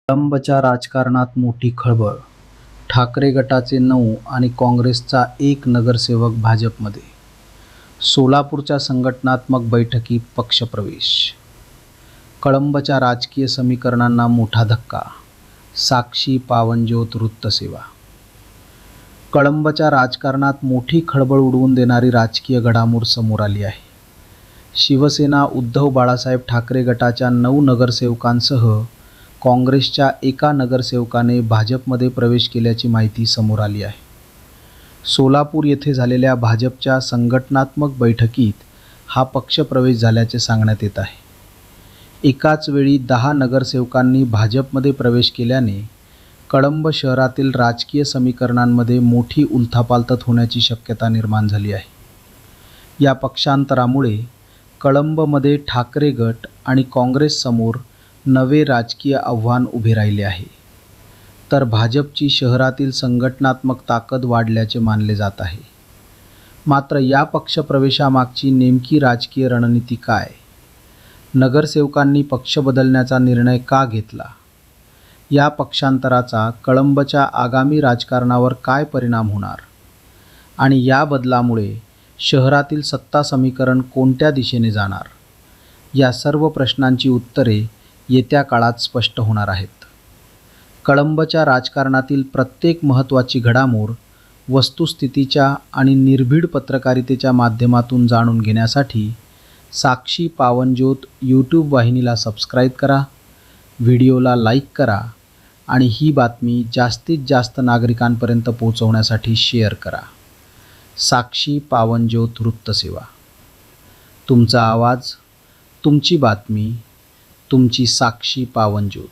कळंबच्या राजकारणात मोठी खळबळ, ठाकरे गटाचे 9 आणि काँग्रेसचा 1 नगरसेवक भाजपमध्ये, सोलापूरच्या संघटनात्मक बैठकीत पक्षप्रवेश. कळंबच्या राजकीय समीकरणांना मोठा धक्का, साक्षी पावनज्योत वृत्तसेवा. कळंबच्या राजकारणात मोठी खळबळ उडवून देणारी राजकीय घडामोड समोर आली आहे. शिवसेना उद्धव बाळासाहेब ठाकरे गटाच्या 9 नगरसेवकांसह काँग्रेसच्या 1 नगरसेवकाने भाजपमध्ये प्रवेश केल्याची माहिती समोर आली आहे. सोलापूर येथे झालेल्या भाजपच्या संघटनात्मक बैठकीत हा पक्षप्रवेश झाल्याचे सांगण्यात येत आहे. एकाच वेळी 10 नगरसेवकांनी भाजपमध्ये प्रवेश केल्याने कळंब शहरातील राजकीय समीकरणांमध्ये मोठी उलथापालथ होण्याची शक्यता निर्माण झाली आहे. या पक्षांतरामुळे कळंबमध्ये ठाकरे गट आणि काँग्रेससमोर नवे राजकीय आव्हान उभे राहिले आहे, तर भाजपची शहरातील संघटनात्मक ताकद वाढल्याचे मानले जात आहे. मात्र या पक्षप्रवेशामागची नेमकी राजकीय रणनीती काय? नगरसेवकांनी पक्ष बदलण्याचा निर्णय का घेतला? या पक्षांतराचा कळंबच्या आगामी राजकारणावर काय परिणाम होणार? आणि या बदलामुळे शहरातील सत्ता समीकरण कोणत्या दिशेने जाणार? या सर्व प्रश्नांची उत्तरे येत्या काळात स्पष्ट होणार आहेत. कळंबच्या राजकारणातील प्रत्येक महत्त्वाची घडामोड वस्तुस्थितीच्या आणि निर्भीड पत्रकारितेच्या माध्यमातून जाणून घेण्यासाठी साक्षी पावनज्योत यूट्यूब वाहिनीला सबस्क्राईब करा, व्हिडिओला लाईक करा आणि ही बातमी जास्तीत जास्त नागरिकांपर्यंत पोहोचवण्यासाठी शेअर करा. साक्षी पावनज्योत वृत्तसेवा. तुमचा आवाज, तुमची बातमी, तुमची साक्षी पावनज्योत.